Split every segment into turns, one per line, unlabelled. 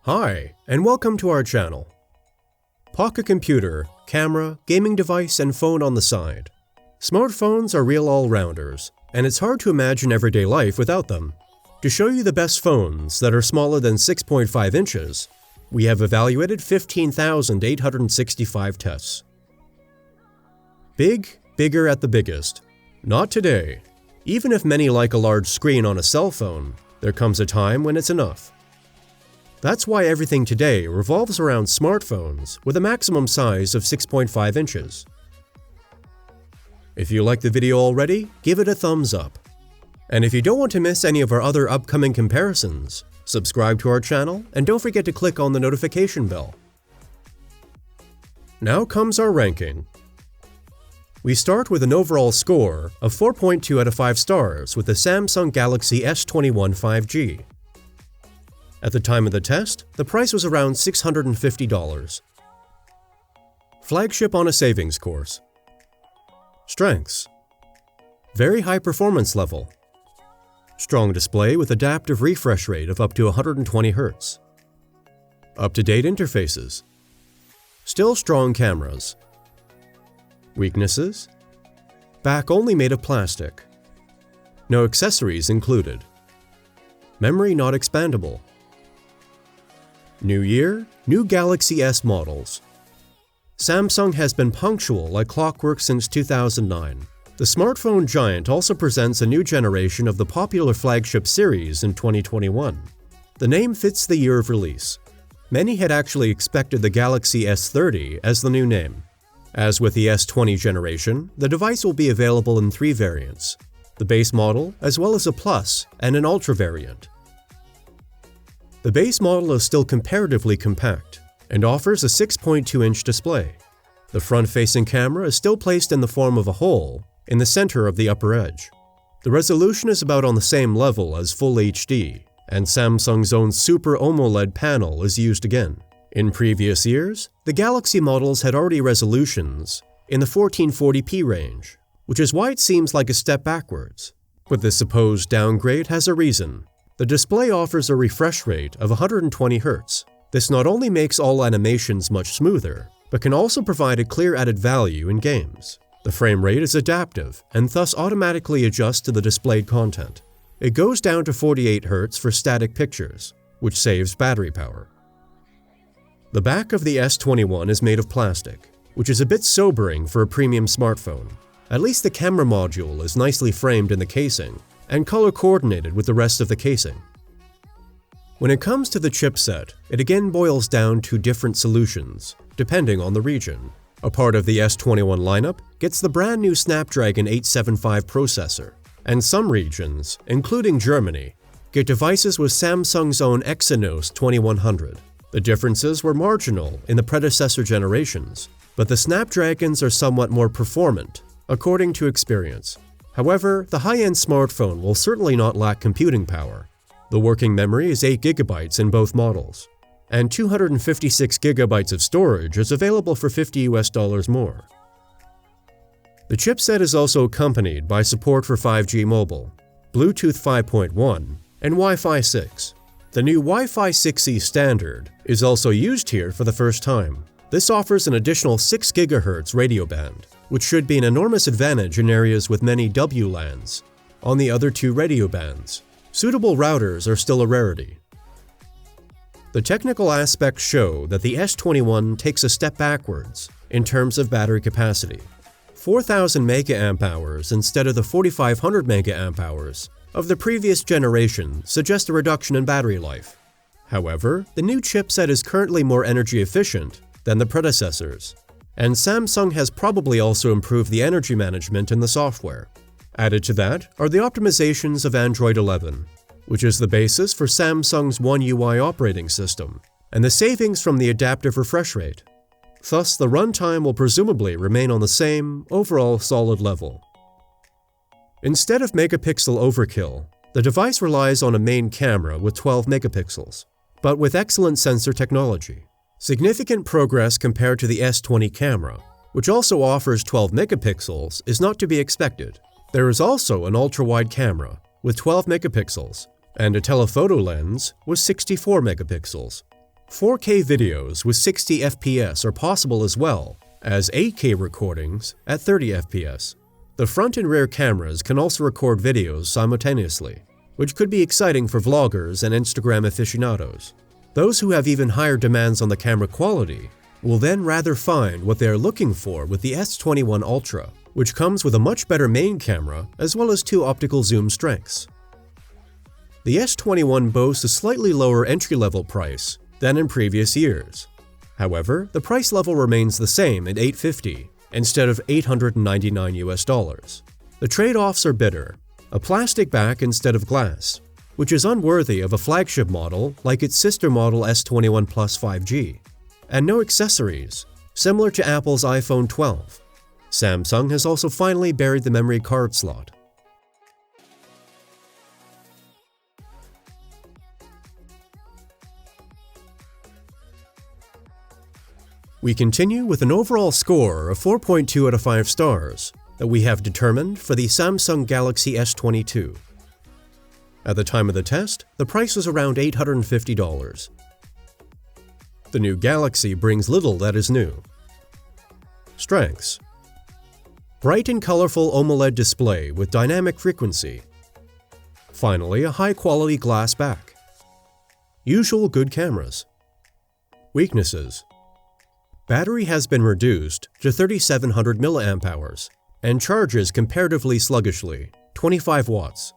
Hi, and welcome to our channel. Pocket computer, camera, gaming device, and phone on the side. Smartphones are real all-rounders, and it's hard to imagine everyday life without them. To show you the best phones that are smaller than 6.5 inches, we have evaluated 15,865 tests. Big, bigger at the biggest. Not today. Even if many like a large screen on a cell phone, there comes a time when it's enough. That's why everything today revolves around smartphones with a maximum size of 6.5 inches. If you like the video already, give it a thumbs up. And if you don't want to miss any of our other upcoming comparisons, subscribe to our channel and don't forget to click on the notification bell. Now comes our ranking. We start with an overall score of 4.2 out of 5 stars with the Samsung Galaxy S21 5G. At the time of the test, the price was around $650. Flagship on a savings course. Strengths: very high performance level. Strong display with adaptive refresh rate of up to 120 Hz. Up-to-date interfaces. Still strong cameras. Weaknesses: back only made of plastic. No accessories included. Memory not expandable. New year, new Galaxy S models. Samsung has been punctual like clockwork since 2009. The smartphone giant also presents a new generation of the popular flagship series in 2021. The name fits the year of release. Many had actually expected the Galaxy S30 as the new name. As with the S20 generation, the device will be available in 3 variants: the base model, as well as a Plus and an Ultra variant. The base model is still comparatively compact and offers a 6.2-inch display. The front-facing camera is still placed in the form of a hole in the center of the upper edge. The resolution is about on the same level as Full HD, and Samsung's own Super AMOLED panel is used again. In previous years, the Galaxy models had already resolutions in the 1440p range, which is why it seems like a step backwards. But this supposed downgrade has a reason. The display offers a refresh rate of 120 Hz. This not only makes all animations much smoother, but can also provide a clear added value in games. The frame rate is adaptive and thus automatically adjusts to the displayed content. It goes down to 48 Hz for static pictures, which saves battery power. The back of the S21 is made of plastic, which is a bit sobering for a premium smartphone. At least the camera module is nicely framed in the casing and color-coordinated with the rest of the casing. When it comes to the chipset, it again boils down to different solutions, depending on the region. A part of the S21 lineup gets the brand new Snapdragon 875 processor, and some regions, including Germany, get devices with Samsung's own Exynos 2100. The differences were marginal in the predecessor generations, but the Snapdragons are somewhat more performant, according to experience. However, the high-end smartphone will certainly not lack computing power. The working memory is 8 GB in both models, and 256 GB of storage is available for $50 more. The chipset is also accompanied by support for 5G mobile, Bluetooth 5.1, and Wi-Fi 6. The new Wi-Fi 6E standard is also used here for the first time. This offers an additional 6 GHz radio band, which should be an enormous advantage in areas with many WLANs. On the other 2 radio bands, suitable routers are still a rarity. The technical aspects show that the S21 takes a step backwards in terms of battery capacity. 4,000 mAh instead of the 4,500 mAh of the previous generation suggest a reduction in battery life. However, the new chipset is currently more energy efficient than the predecessors, and Samsung has probably also improved the energy management in the software. Added to that are the optimizations of Android 11, which is the basis for Samsung's One UI operating system, and the savings from the adaptive refresh rate. Thus, the runtime will presumably remain on the same, overall solid level. Instead of megapixel overkill, the device relies on a main camera with 12 megapixels, but with excellent sensor technology. Significant progress compared to the S20 camera, which also offers 12 megapixels, is not to be expected. There is also an ultra-wide camera with 12 megapixels and a telephoto lens with 64 megapixels. 4K videos with 60 FPS are possible as well as 8K recordings at 30 FPS. The front and rear cameras can also record videos simultaneously, which could be exciting for vloggers and Instagram aficionados. Those who have even higher demands on the camera quality will then rather find what they are looking for with the S21 Ultra, which comes with a much better main camera as well as 2 optical zoom strengths. The S21 boasts a slightly lower entry-level price than in previous years. However, the price level remains the same at $850 instead of $899 US. The trade-offs are bitter: a plastic back instead of glass, which is unworthy of a flagship model like its sister model S21 Plus 5G, and no accessories, similar to Apple's iPhone 12. Samsung has also finally buried the memory card slot. We continue with an overall score of 4.2 out of 5 stars that we have determined for the Samsung Galaxy S22. At the time of the test, the price was around $850. The new Galaxy brings little that is new. Strengths: bright and colorful AMOLED display with dynamic frequency. Finally, a high-quality glass back. Usual good cameras. Weaknesses: battery has been reduced to 3700 mAh and charges comparatively sluggishly, 25 watts.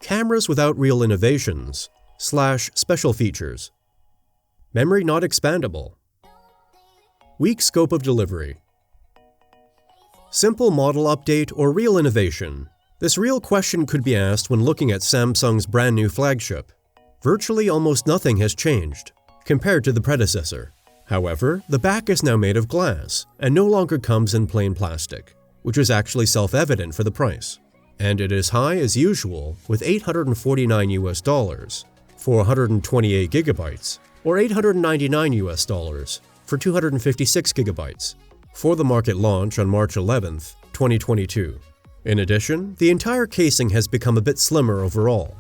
Cameras without real innovations / special features. Memory not expandable. Weak scope of delivery. Simple model update or real innovation? This real question could be asked when looking at Samsung's brand new flagship. Virtually almost nothing has changed compared to the predecessor. However, the back is now made of glass and no longer comes in plain plastic, which is actually self-evident for the price. And it is high as usual with $849 US for 128 gigabytes or $899 US for 256 gigabytes for the market launch on March 11, 2022. In addition, the entire casing has become a bit slimmer overall.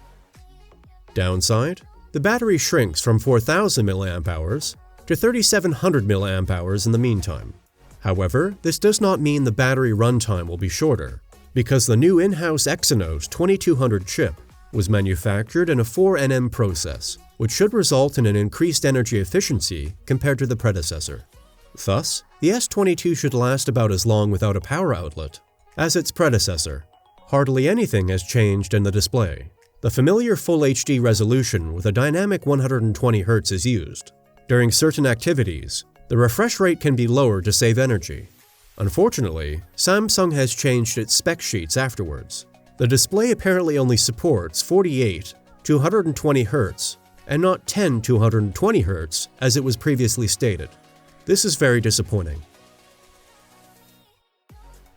Downside: the battery shrinks from 4000 mAh to 3700 mAh in the meantime. However, this does not mean the battery runtime will be shorter, because the new in-house Exynos 2200 chip was manufactured in a 4nm process, which should result in an increased energy efficiency compared to the predecessor. Thus, the S22 should last about as long without a power outlet as its predecessor. Hardly anything has changed in the display. The familiar Full HD resolution with a dynamic 120Hz is used. During certain activities, the refresh rate can be lowered to save energy. Unfortunately, Samsung has changed its spec sheets afterwards. The display apparently only supports 48 to 120 Hz and not 10 to 120 Hz as it was previously stated. This is very disappointing.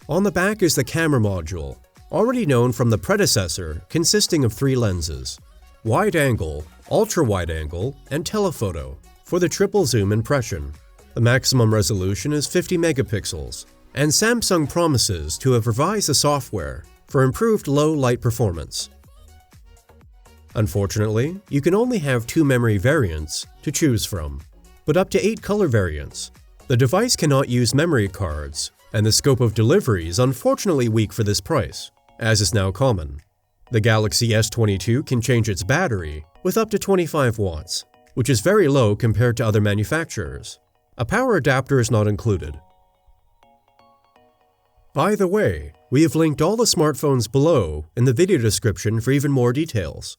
On the back is the camera module, already known from the predecessor, consisting of 3 lenses: wide angle, ultra wide angle, and telephoto for the triple zoom impression. The maximum resolution is 50 megapixels, and Samsung promises to have revised the software for improved low light performance. Unfortunately, you can only have 2 memory variants to choose from, but up to 8 color variants. The device cannot use memory cards, and the scope of delivery is unfortunately weak for this price, as is now common. The Galaxy S22 can change its battery with up to 25 watts, which is very low compared to other manufacturers. A power adapter is not included. By the way, we have linked all the smartphones below in the video description for even more details.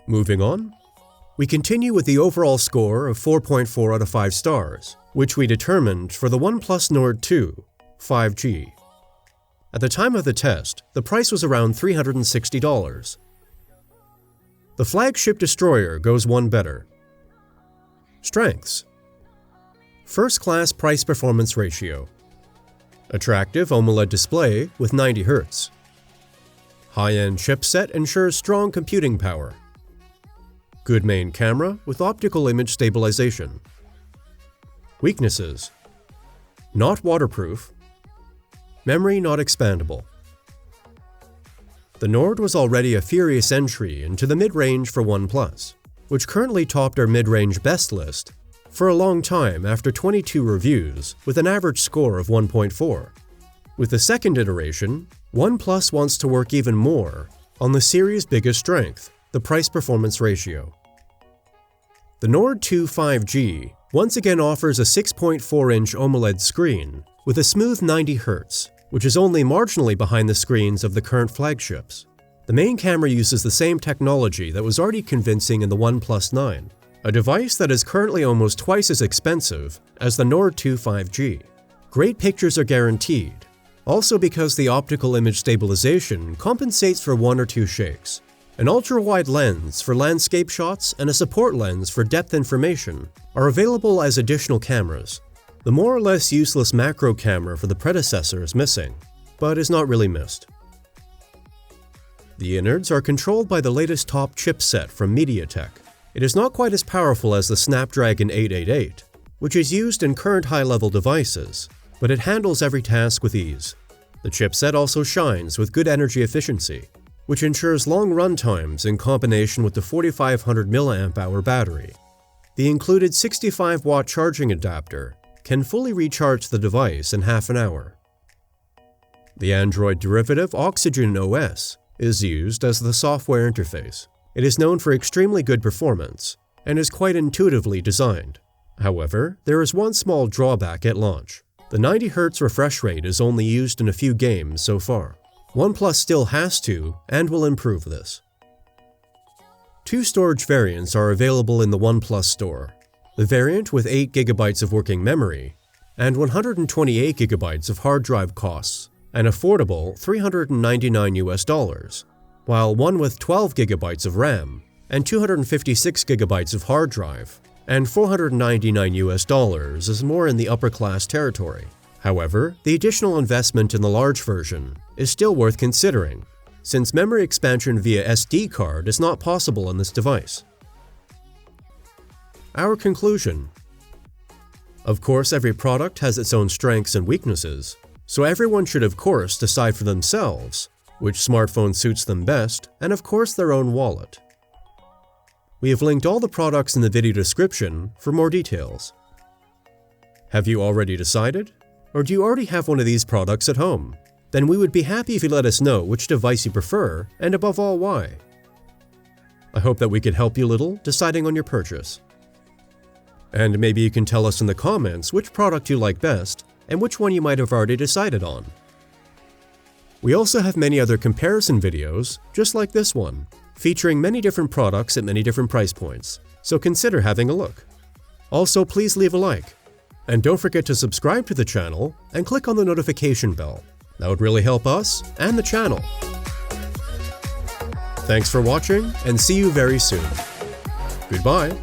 Moving on, we continue with the overall score of 4.4 out of 5 stars, which we determined for the OnePlus North 2 5G. At the time of the test, the price was around $360. The flagship destroyer goes one better. Strengths: first-class price-performance ratio. Attractive AMOLED display with 90 Hz. High-end chipset ensures strong computing power. Good main camera with optical image stabilization. Weaknesses: not waterproof. Memory not expandable. The Nord was already a furious entry into the mid-range for OnePlus, which currently topped our mid-range best list for a long time after 22 reviews with an average score of 1.4. With the second iteration, OnePlus wants to work even more on the series' biggest strength, the price-performance ratio. The Nord 2 5G once again offers a 6.4-inch OLED screen with a smooth 90 Hz, which is only marginally behind the screens of the current flagships. The main camera uses the same technology that was already convincing in the OnePlus 9, a device that is currently almost twice as expensive as the Nord 2 5G. Great pictures are guaranteed, also because the optical image stabilization compensates for 1 or 2 shakes. An ultra-wide lens for landscape shots and a support lens for depth information are available as additional cameras. The more or less useless macro camera for the predecessor is missing, but is not really missed. The innards are controlled by the latest top chipset from MediaTek. It is not quite as powerful as the Snapdragon 888, which is used in current high-level devices, but it handles every task with ease. The chipset also shines with good energy efficiency, which ensures long run times in combination with the 4500 mAh battery. The included 65-watt charging adapter can fully recharge the device in half an hour. The Android derivative Oxygen OS is used as the software interface. It is known for extremely good performance and is quite intuitively designed. However, there is one small drawback at launch. The 90 Hz refresh rate is only used in a few games so far. OnePlus still has to and will improve this. 2 storage variants are available in the OnePlus store. The variant with 8GB of working memory and 128GB of hard drive costs an affordable $399, while one with 12GB of RAM and 256GB of hard drive and $499 is more in the upper-class territory. However, the additional investment in the large version is still worth considering, since memory expansion via SD card is not possible on this device. Our conclusion. Of course, every product has its own strengths and weaknesses, so everyone should of course decide for themselves which smartphone suits them best and of course their own wallet. We have linked all the products in the video description for more details. Have you already decided? Or do you already have one of these products at home? Then we would be happy if you let us know which device you prefer and above all why. I hope that we could help you a little deciding on your purchase. And maybe you can tell us in the comments which product you like best and which one you might have already decided on. We also have many other comparison videos just like this one, featuring many different products at many different price points, so consider having a look. Also, please leave a like, and don't forget to subscribe to the channel and click on the notification bell. That would really help us and the channel. Thanks for watching, and see you very soon. Goodbye.